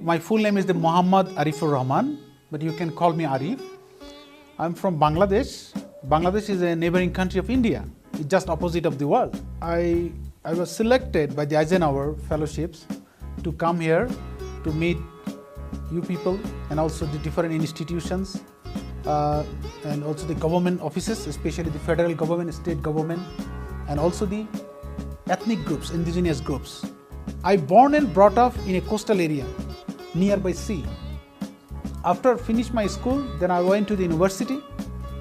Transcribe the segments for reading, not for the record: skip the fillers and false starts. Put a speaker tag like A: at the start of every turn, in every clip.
A: My full name is the Mohammed Arifur Rahman, but you can call me Arif. I'm from Bangladesh. Bangladesh is a neighboring country of India. It's just opposite of the world. I was selected by the Eisenhower Fellowships to come here to meet you people and also the different institutions and also the government offices, especially the federal government, state government, and also the ethnic groups, indigenous groups. I born and brought up in a coastal area nearby sea. After finished my school, then I went to the university.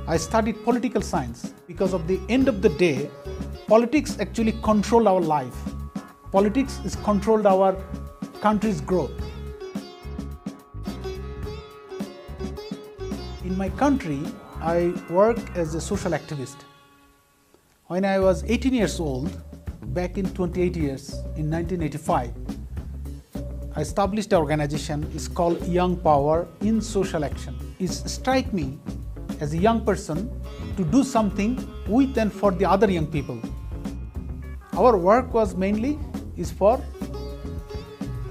A: I studied political science because of the end of the day, politics actually control our life. Politics is controlled our country's growth. In my country, I work as a social activist. When I was 18 years old, back in 28 years, in 1985, I established an organization. It's called Young Power in Social Action. It struck me as a young person to do something with and for the other young people. Our work was mainly for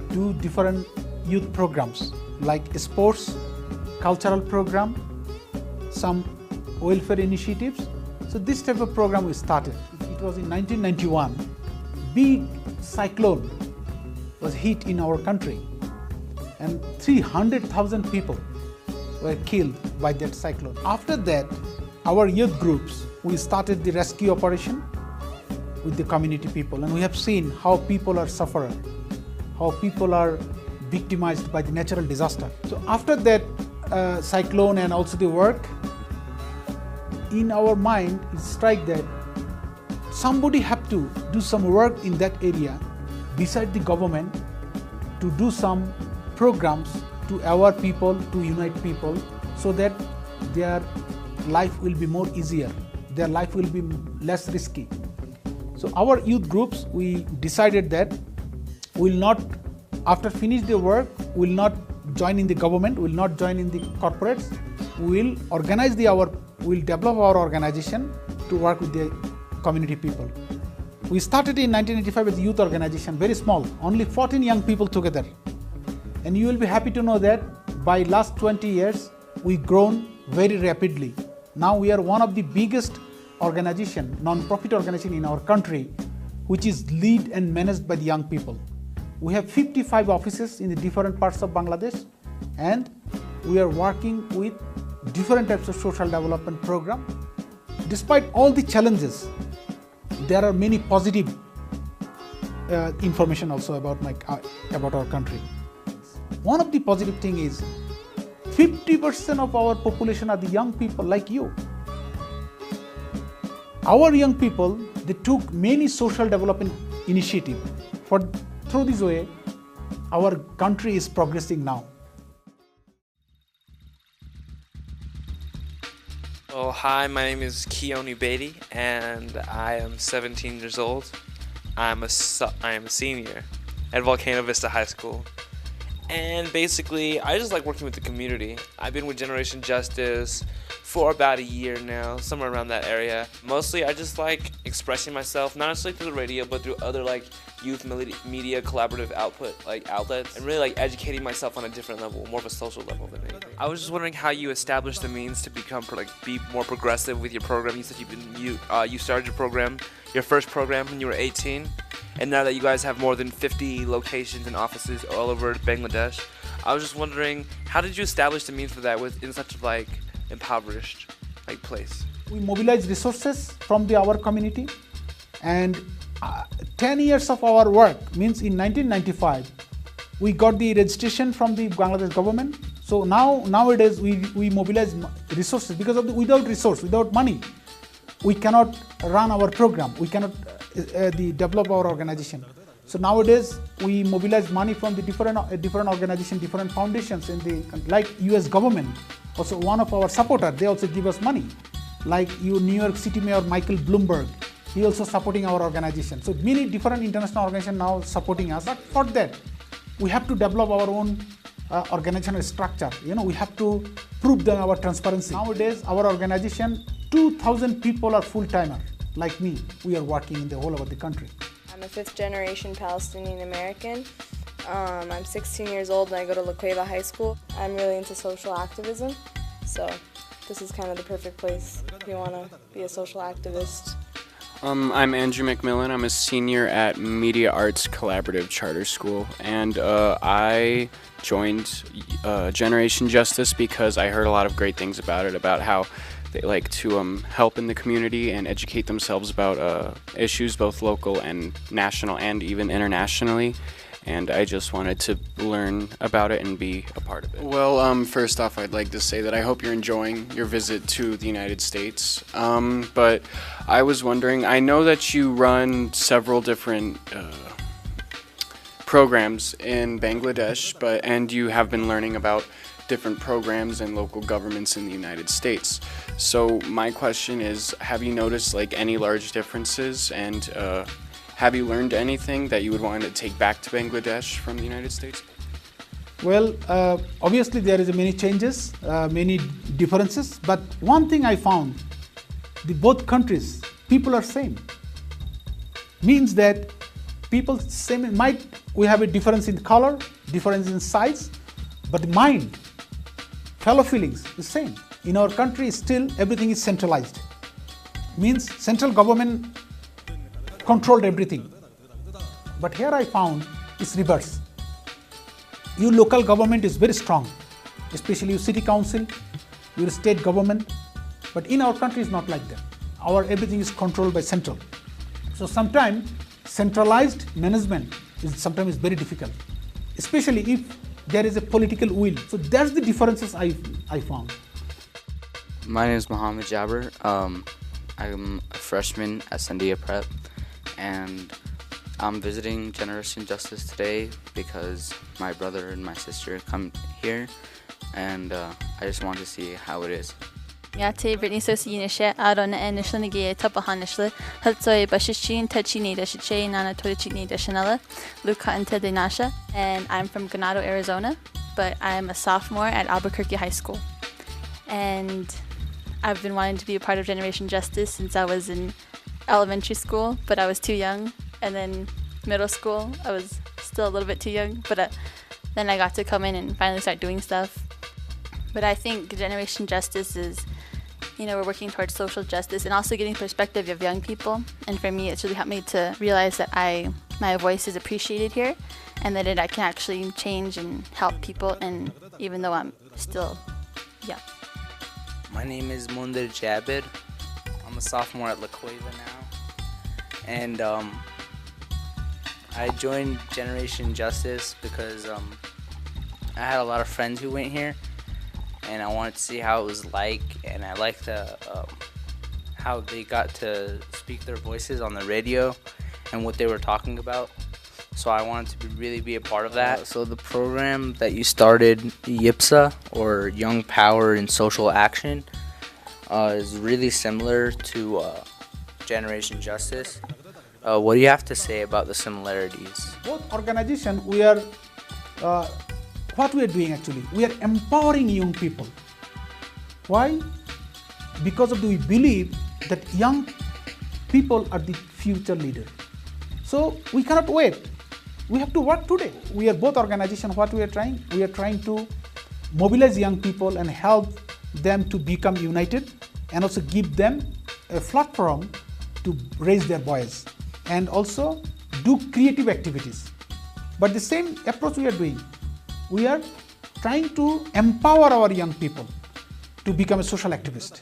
A: do different youth programs like sports, cultural program, some welfare initiatives. So this type of program we started. It was in 1991. Big cyclone was hit in our country and 300,000 people were killed by that cyclone. After that, our youth groups, we started the rescue operation with the community people, and we have seen how people are suffering, how people are victimized by the natural disaster. So after that cyclone and also the work, in our mind it strike that somebody have to do some work in that area beside the government to do some programs to aware people, to unite people, so that their life will be more easier, their life will be less risky. So our youth groups, we decided that we will not, after finish the work, we will not join in the government, we will not join in the corporates. We will organize we will develop our organization to work with the community people. We started in 1985 as a youth organization, very small, only 14 young people together. And you will be happy to know that by last 20 years, we've grown very rapidly. Now we are one of the biggest organization, non-profit organization in our country, which is led and managed by the young people. We have 55 offices in the different parts of Bangladesh, and we are working with different types of social development program. Despite all the challenges, there are many positive information also about our country. One of the positive thing is 50% of our population are the young people like you. Our young people, they took many social development initiatives. Through this way, our country is progressing now.
B: Oh, hi, my name is Keone Beatty, and I am 17 years old. I am a senior at Volcano Vista High School. And basically, I just like working with the community. I've been with Generation Justice for about a year now, somewhere around that area. Mostly, I just like expressing myself, not necessarily through the radio, but through other like youth media collaborative outlets, and really like educating myself on a different level, more of a social level than anything. I was just wondering how you established the means to become be more progressive with your program. You said you started your first program when you were 18. And now that you guys have more than 50 locations and offices all over Bangladesh, I was just wondering, how did you establish the means for that in such a impoverished place?
A: We mobilize resources from our community, and 10 years of our work means in 1995 we got the registration from the Bangladesh government. So nowadays we mobilize resources because without money, we cannot run our program. We cannot develop our organization. So nowadays we mobilize money from the different organizations, different foundations like U.S. government. Also one of our supporters, they also give us money. Like New York City Mayor Michael Bloomberg, he also supporting our organization. So many different international organizations now supporting us. But for that, we have to develop our own organizational structure. We have to prove them our transparency. Nowadays, our organization, 2,000 people are full-timer. Like me, we are working in the whole over the country.
C: I'm a fifth-generation Palestinian American, I'm 16 years old and I go to La Cueva High School. I'm really into social activism, so this is kind of the perfect place if you want to be a social activist.
D: I'm Andrew McMillan. I'm a senior at Media Arts Collaborative Charter School, and I joined Generation Justice because I heard a lot of great things about it, about how they like to help in the community and educate themselves about issues both local and national and even internationally. And I just wanted to learn about it and be a part of it. Well, first off, I'd like to say that I hope you're enjoying your visit to the United States. But I was wondering, I know that you run several different programs in Bangladesh, and you have been learning about different programs and local governments in the United States. So my question is, have you noticed like any large differences, and have you learned anything that you would want to take back to Bangladesh from the United States?
A: Well, obviously there is many changes, many differences, but one thing I found, both countries, people are same. Means that people same, we have a difference in color, difference in size, but mind, fellow feelings, the same. In our country, still everything is centralized. Means central government controlled everything. But here I found it's reverse. Your local government is very strong, especially your city council, your state government. But in our country, it's not like that. Everything is controlled by central. So sometimes centralized management is sometimes very difficult, especially if there is a political will. So that's the differences I found.
E: My name is Mohammed. I'm a freshman at Sandia Prep, and I'm visiting Generation Justice today because my brother and my sister come here, and I just want to see how it is.
F: Yate Brittany Sosi Aron and Nishanagi Tapahanishla, Hatsoy Bashichin, Tachini, Dashiche, Nana Torichini, Dashanella, Luca and Tedinasha, and I'm from Ganado, Arizona, but I'm a sophomore at Albuquerque High School. And I've been wanting to be a part of Generation Justice since I was in elementary school, but I was too young, and then middle school, I was still a little bit too young, but then I got to come in and finally start doing stuff. But I think Generation Justice is, we're working towards social justice and also getting perspective of young people. And for me, it's really helped me to realize that my voice is appreciated here, and that I can actually change and help people, and even though I'm still young.
G: My name is Mundir Jabir. I'm a sophomore at La Cueva now, and I joined Generation Justice because I had a lot of friends who went here, and I wanted to see how it was like, and I liked how they got to speak their voices on the radio and what they were talking about. So I wanted to really be a part of that. So the program that you started, YIPSA, or Young Power in Social Action, is really similar to Generation Justice. What do you have to say about the similarities?
A: Both organizations, what we are doing actually, we are empowering young people. Why? Because we believe that young people are the future leaders. So we cannot wait. We have to work today. We are both organizations. What we are trying to mobilize young people and help them to become united, and also give them a platform to raise their voice and also do creative activities. But the same approach we are doing. We are trying to empower our young people to become a social activist.